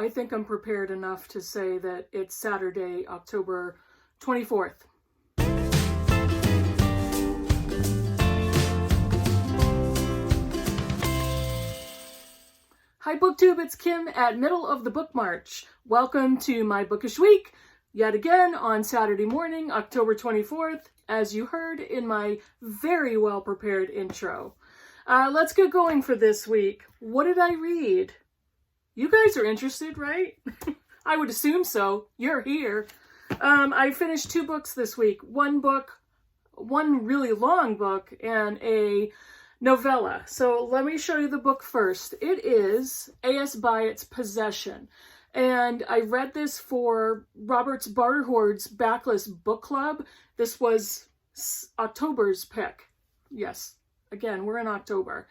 I think I'm prepared enough to say that it's Saturday, October 24th. Hi Booktube, it's Kim at Middle of the Book March. Welcome to my Bookish week, yet again on Saturday morning, October 24th, as you heard in my very well prepared intro. Let's get going for this week. What did I read? You guys are interested, right? I would assume so. You're here. I finished 2 books this week. One really long book, and a novella. So let me show you the book first. It is A.S. Byatt's Possession. And I read this for Robert's Barter Horde's Backlist Book Club. This was October's pick. Yes, again, we're in October.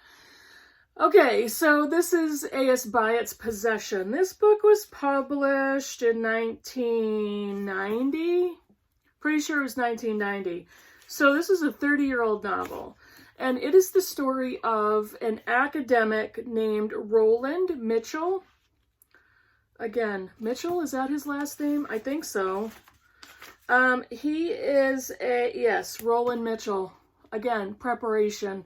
Okay, so this is A.S. Byatt's Possession. This book was published in 1990. Pretty sure it was 1990. So this is a 30-year-old novel. And it is the story of an academic named Roland Mitchell. Again, Mitchell, is that his last name? I think so. He is Roland Mitchell. Again, preparation.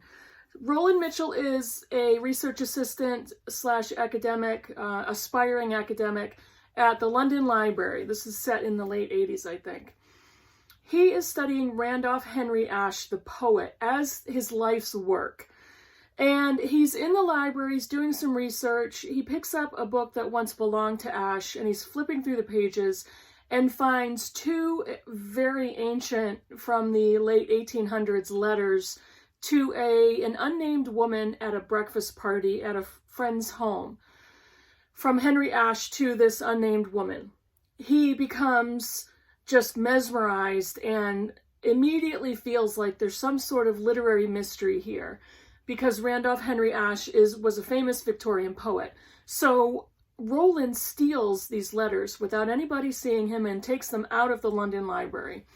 Roland Mitchell is a research assistant / academic, aspiring academic at the London Library. This is set in the late 80s, I think. He is studying Randolph Henry Ashe, the poet, as his life's work. And he's in the library, he's doing some research. He picks up a book that once belonged to Ashe, and he's flipping through the pages and finds 2 very ancient, from the late 1800s, letters to an unnamed woman at a breakfast party at a friend's home. From Henry Ashe to this unnamed woman. He becomes just mesmerized and immediately feels like there's some sort of literary mystery here, because Randolph Henry Ashe was a famous Victorian poet. So Roland steals these letters without anybody seeing him and takes them out of the London Library.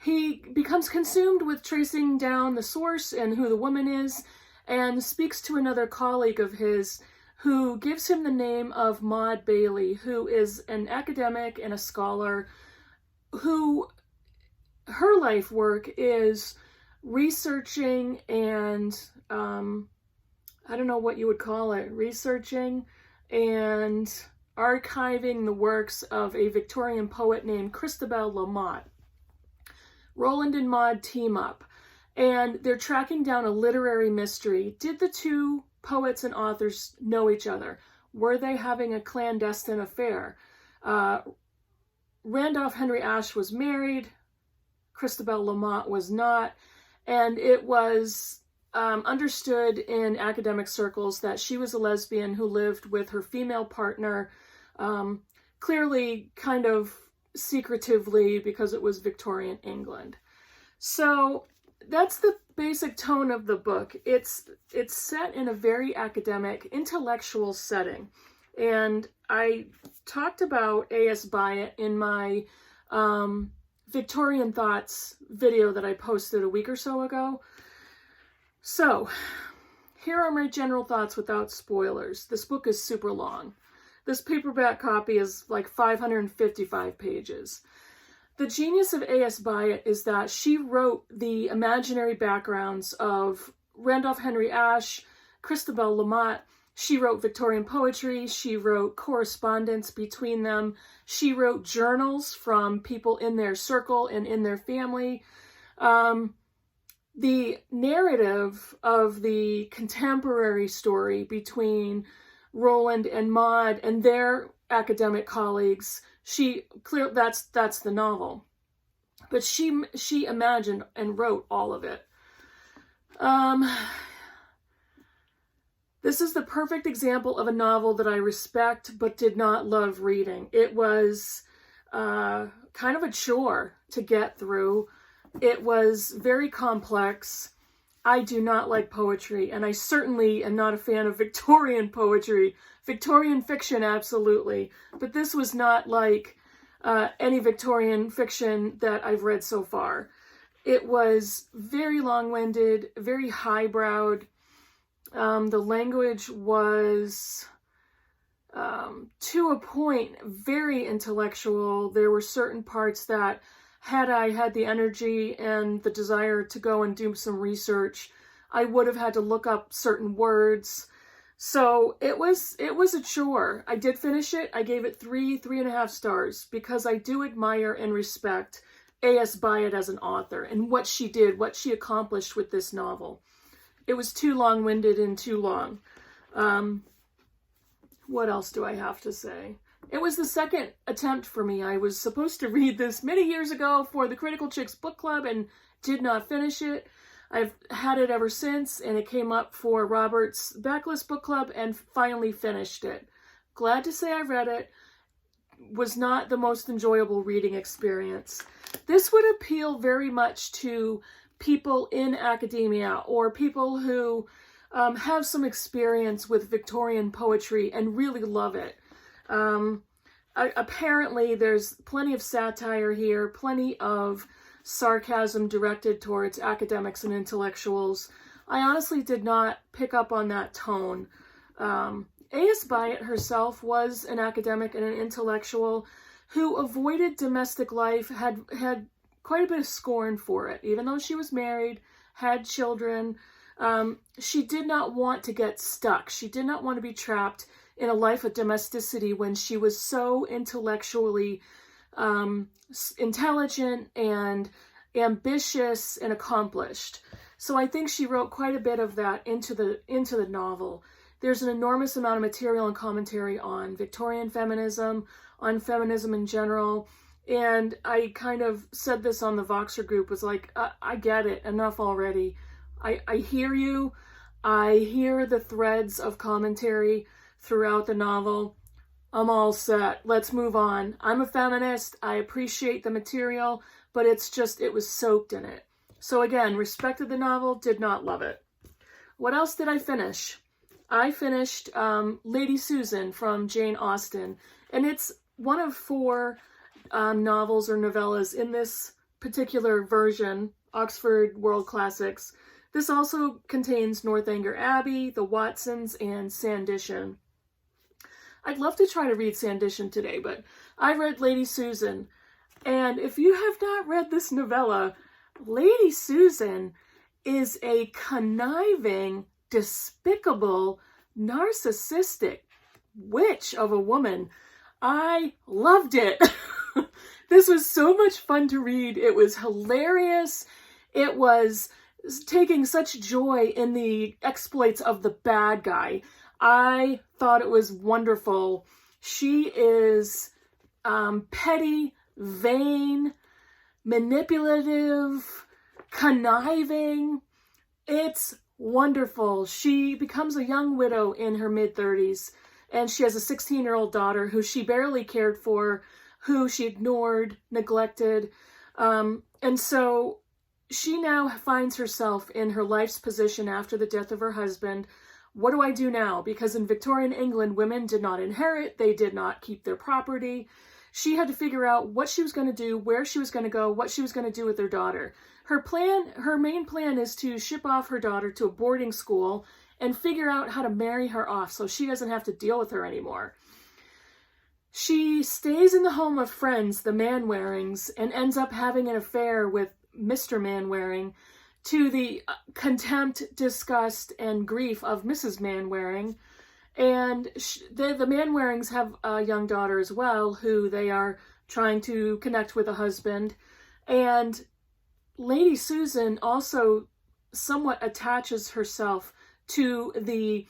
He becomes consumed with tracing down the source and who the woman is, and speaks to another colleague of his who gives him the name of Maud Bailey, who is an academic and a scholar who her life work is researching and I don't know what you would call it, researching and archiving the works of a Victorian poet named Christabel Lamotte. Roland and Maud team up, and they're tracking down a literary mystery. Did the 2 poets and authors know each other? Were they having a clandestine affair? Randolph Henry Ashe was married, Christabel Lamotte was not, and it was understood in academic circles that she was a lesbian who lived with her female partner, clearly kind of secretively, because it was Victorian England. So that's the basic tone of the book. It's set in a very academic, intellectual setting. And I talked about A.S. Byatt in my Victorian Thoughts video that I posted a week or so ago. So, here are my general thoughts without spoilers. This book is super long. This paperback copy is like 555 pages. The genius of A.S. Byatt is that she wrote the imaginary backgrounds of Randolph Henry Ashe, Christabel Lamotte. She wrote Victorian poetry, she wrote correspondence between them, she wrote journals from people in their circle and in their family. The narrative of the contemporary story between Roland and Maud and their academic colleagues, that's the novel. But she imagined and wrote all of it. This is the perfect example of a novel that I respect but did not love reading. It was kind of a chore to get through. It was very complex. I do not like poetry, and I certainly am not a fan of Victorian poetry. Victorian fiction, absolutely. But this was not like any Victorian fiction that I've read so far. It was very long-winded, very highbrowed. The language was to a point, very intellectual. There were certain parts that, had I had the energy and the desire to go and do some research, I would have had to look up certain words. So it was a chore. I did finish it. I gave it 3.5 stars, because I do admire and respect A.S. Byatt as an author and what she did, what she accomplished with this novel. It was too long-winded and too long. What else do I have to say? It was the second attempt for me. I was supposed to read this many years ago for the Critical Chicks Book Club and did not finish it. I've had it ever since, and it came up for Robert's Backlist Book Club and finally finished it. Glad to say I read it. Was not the most enjoyable reading experience. This would appeal very much to people in academia or people who have some experience with Victorian poetry and really love it. Apparently there's plenty of satire here, plenty of sarcasm directed towards academics and intellectuals. I honestly did not pick up on that tone. A.S. Byatt herself was an academic and an intellectual who avoided domestic life, had quite a bit of scorn for it. Even though she was married, had children, she did not want to get stuck. She did not want to be trapped in a life of domesticity when she was so intellectually intelligent and ambitious and accomplished. So I think she wrote quite a bit of that into the novel. There's an enormous amount of material and commentary on Victorian feminism, on feminism in general, and I kind of said this on the Voxer group, was like, I get it, enough already. I hear you. I hear the threads of commentary throughout the novel. I'm all set. Let's move on. I'm a feminist. I appreciate the material, but it was soaked in it. So again, respected the novel, did not love it. What else did I finish? I finished Lady Susan from Jane Austen, and it's one of 4 novels or novellas in this particular version, Oxford World Classics. This also contains Northanger Abbey, The Watsons, and Sanditon. I'd love to try to read Sanditon today, but I read Lady Susan. And if you have not read this novella, Lady Susan is a conniving, despicable, narcissistic witch of a woman. I loved it. This was so much fun to read. It was hilarious. It was taking such joy in the exploits of the bad guy. I thought it was wonderful. She is petty, vain, manipulative, conniving. It's wonderful. She becomes a young widow in her mid-30s, and she has a 16-year-old daughter who she barely cared for, who she ignored, neglected. And so she now finds herself in her life's position after the death of her husband. What do I do now? Because in Victorian England, women did not inherit. They did not keep their property. She had to figure out what she was going to do, where she was going to go, what she was going to do with her daughter. Her main plan is to ship off her daughter to a boarding school and figure out how to marry her off so she doesn't have to deal with her anymore. She stays in the home of friends, the Manwarings, and ends up having an affair with Mr. Manwaring, to the contempt, disgust, and grief of Mrs. Manwaring. And the Manwarings have a young daughter as well, who they are trying to connect with a husband. And Lady Susan also somewhat attaches herself to the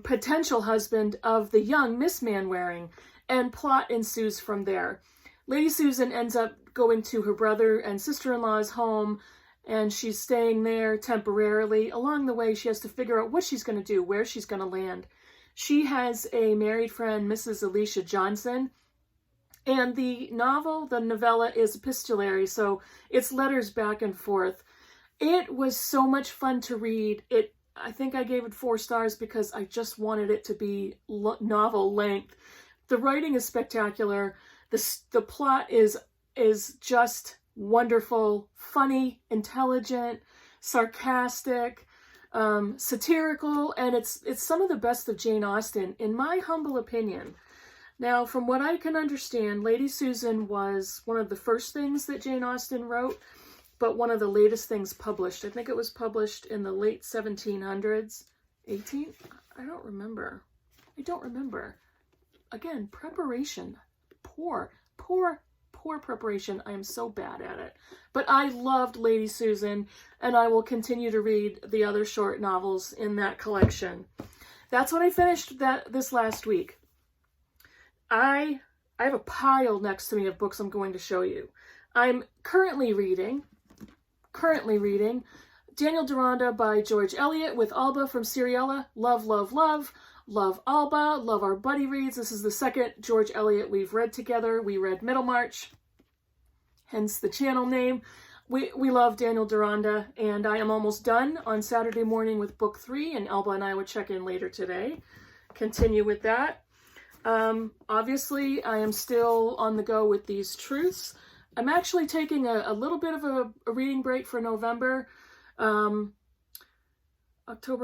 potential husband of the young Miss Manwaring, and plot ensues from there. Lady Susan ends up going to her brother and sister-in-law's home, and she's staying there temporarily. Along the way, she has to figure out what she's going to do, where she's going to land. She has a married friend, Mrs. Alicia Johnson, and the novella is epistolary, so it's letters back and forth. It was so much fun to read. I think I gave it 4 stars because I just wanted it to be novel length. The writing is spectacular. The plot is just wonderful, funny, intelligent, sarcastic. satirical, and it's some of the best of Jane Austen, in my humble opinion. Now, from what I can understand, Lady Susan was one of the first things that Jane Austen wrote, but one of the latest things published. I think it was published in the late 1700s. 18? I don't remember. Again, preparation. Poor preparation. I am so bad at it. But I loved Lady Susan, and I will continue to read the other short novels in that collection. That's what I finished this last week. I have a pile next to me of books I'm going to show you. I'm currently reading Daniel Deronda by George Eliot with Alba from Seriella. Love, love, love. Love Alba. Love our buddy reads. This is the second George Eliot we've read together. We read Middlemarch, hence the channel name. We love Daniel Deronda, and I am almost done on Saturday morning with book 3, and Alba and I would check in later today. Continue with that. Obviously, I am still on the go with These Truths. I'm actually taking a little bit of a reading break for November. October,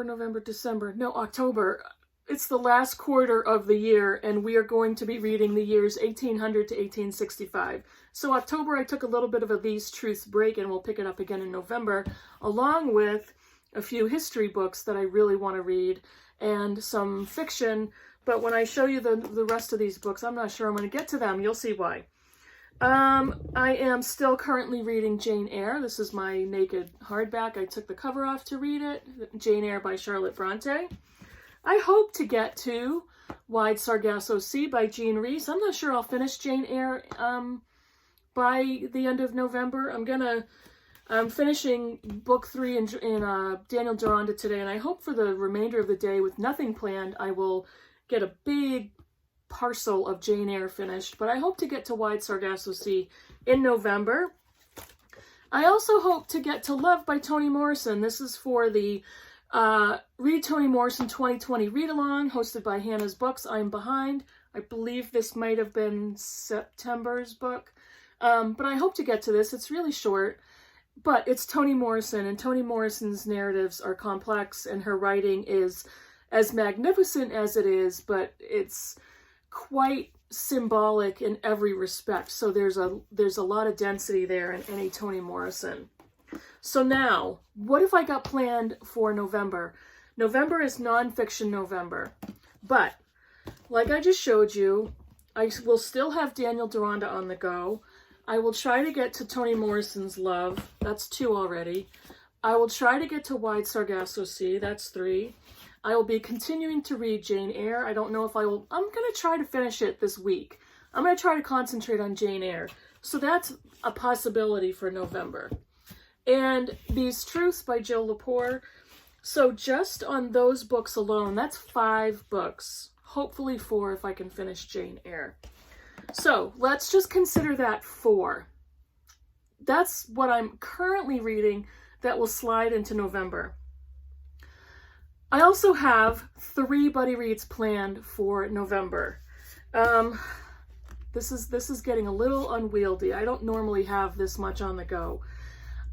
November, December. No, October. It's the last quarter of the year, and we are going to be reading the years 1800 to 1865. So October, I took a little bit of a These Truths break, and we'll pick it up again in November, along with a few history books that I really want to read, and some fiction. But when I show you the rest of these books, I'm not sure I'm going to get to them. You'll see why. I am still currently reading Jane Eyre. This is my naked hardback. I took the cover off to read it. Jane Eyre by Charlotte Bronte. I hope to get to Wide Sargasso Sea by Jean Rhys. I'm not sure I'll finish Jane Eyre by the end of November. I'm finishing book 3 in Daniel Deronda today, and I hope for the remainder of the day, with nothing planned, I will get a big parcel of Jane Eyre finished, but I hope to get to Wide Sargasso Sea in November. I also hope to get to Love by Toni Morrison. This is for the Read Toni Morrison 2020 read-along, hosted by Hannah's Books. I'm behind. I believe this might have been September's book, but I hope to get to this. It's really short, but it's Toni Morrison, and Toni Morrison's narratives are complex, and her writing is as magnificent as it is, but it's quite symbolic in every respect. So there's a lot of density there in any Toni Morrison. So now, what have I got planned for November? November is nonfiction November, but like I just showed you, I will still have Daniel Deronda on the go. I will try to get to Toni Morrison's Love. That's 2 already. I will try to get to Wide Sargasso Sea. That's 3. I will be continuing to read Jane Eyre. I don't know if I will. I'm going to try to finish it this week. I'm going to try to concentrate on Jane Eyre. So that's a possibility for November. And These Truths by Jill Lepore. So just on those books alone, that's 5 books. Hopefully 4 if I can finish Jane Eyre. So let's just consider that 4. That's what I'm currently reading that will slide into November. I also have 3 buddy reads planned for November. This is getting a little unwieldy. I don't normally have this much on the go.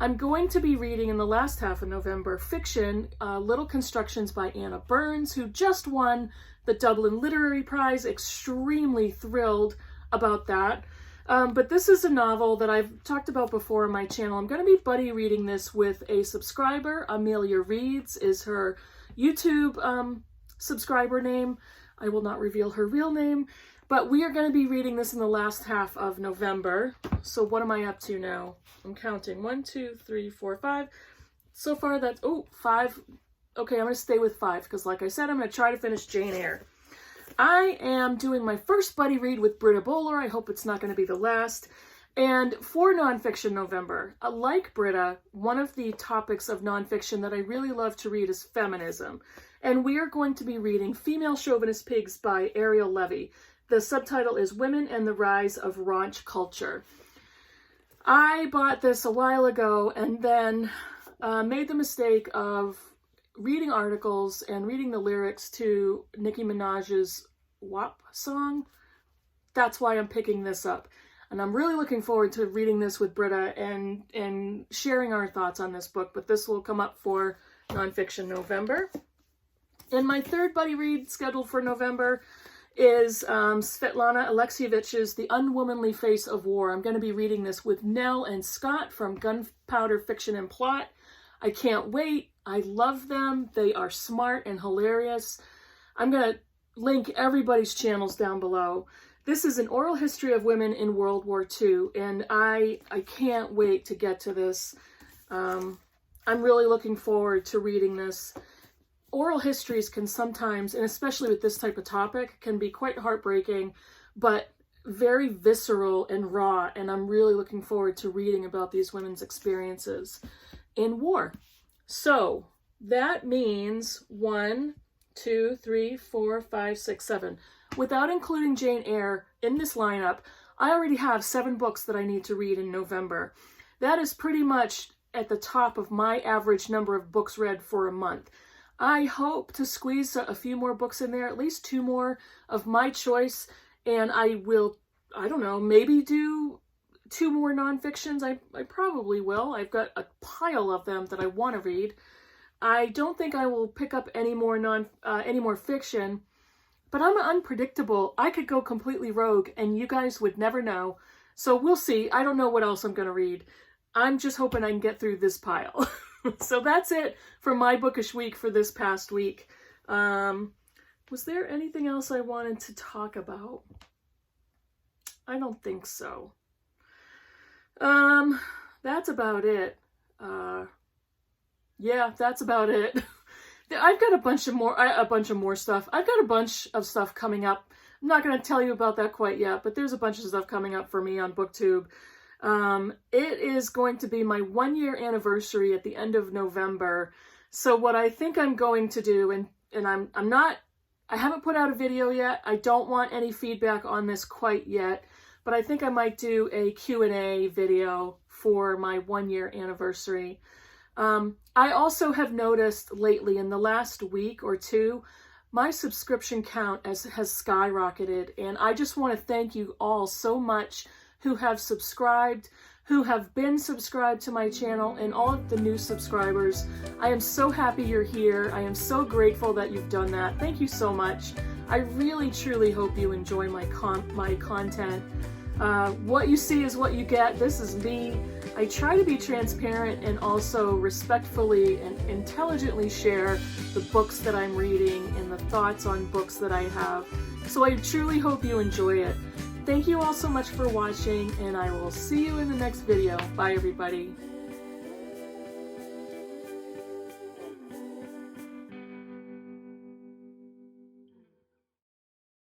I'm going to be reading in the last half of November fiction, Little Constructions by Anna Burns, who just won the Dublin Literary Prize. Extremely thrilled about that. But this is a novel that I've talked about before on my channel. I'm going to be buddy reading this with a subscriber. Amelia Reads is her YouTube subscriber name. I will not reveal her real name, but we are going to be reading this in the last half of November. So what am I up to now? I'm counting 1, 2, 3, 4, 5. So far that's 5. Okay, I'm going to stay with 5 because, like I said, I'm going to try to finish Jane Eyre. I am doing my first buddy read with Britta Bowler. I hope it's not going to be the last. And for nonfiction November, like Britta, one of the topics of nonfiction that I really love to read is feminism. And we are going to be reading Female Chauvinist Pigs by Ariel Levy. The subtitle is Women and the Rise of Raunch Culture. I bought this a while ago and then made the mistake of reading articles and reading the lyrics to Nicki Minaj's WAP song. That's why I'm picking this up. And I'm really looking forward to reading this with Britta and sharing our thoughts on this book. But this will come up for Nonfiction November. And my third buddy read scheduled for November is Svetlana Alexievich's The Unwomanly Face of War. I'm going to be reading this with Nell and Scott from Gunpowder Fiction and Plot. I can't wait. I love them. They are smart and hilarious. I'm going to link everybody's channels down below. This is an oral history of women in World War II, and I can't wait to get to this. I'm really looking forward to reading this. Oral histories can sometimes, and especially with this type of topic, can be quite heartbreaking, but very visceral and raw, and I'm really looking forward to reading about these women's experiences in war. So that means 1, 2, 3, 4, 5, 6, 7. Without including Jane Eyre in this lineup, I already have 7 books that I need to read in November. That is pretty much at the top of my average number of books read for a month. I hope to squeeze a few more books in there, at least 2 more of my choice, and I will, I don't know, maybe do 2 more nonfictions. I probably will. I've got a pile of them that I want to read. I don't think I will pick up any more fiction, but I'm unpredictable. I could go completely rogue, and you guys would never know. So we'll see. I don't know what else I'm going to read. I'm just hoping I can get through this pile. So that's it for my bookish week for this past week. Was there anything else I wanted to talk about? I don't think so. That's about it. Yeah, that's about it. I've got a bunch of more stuff. I've got a bunch of stuff coming up. I'm not going to tell you about that quite yet, but there's a bunch of stuff coming up for me on Booktube. It is going to be my 1-year anniversary at the end of November. So what I think I'm going to do, and I haven't put out a video yet. I don't want any feedback on this quite yet, but I think I might do a Q&A video for my 1-year anniversary. I also have noticed lately in the last week or 2, my subscription count has skyrocketed, and I just want to thank you all so much who have subscribed, who have been subscribed to my channel, and all of the new subscribers. I am so happy you're here. I am so grateful that you've done that. Thank you so much. I really, truly hope you enjoy my content. What you see is what you get. This is me. I try to be transparent and also respectfully and intelligently share the books that I'm reading and the thoughts on books that I have. So I truly hope you enjoy it. Thank you all so much for watching, and I will see you in the next video. Bye, everybody.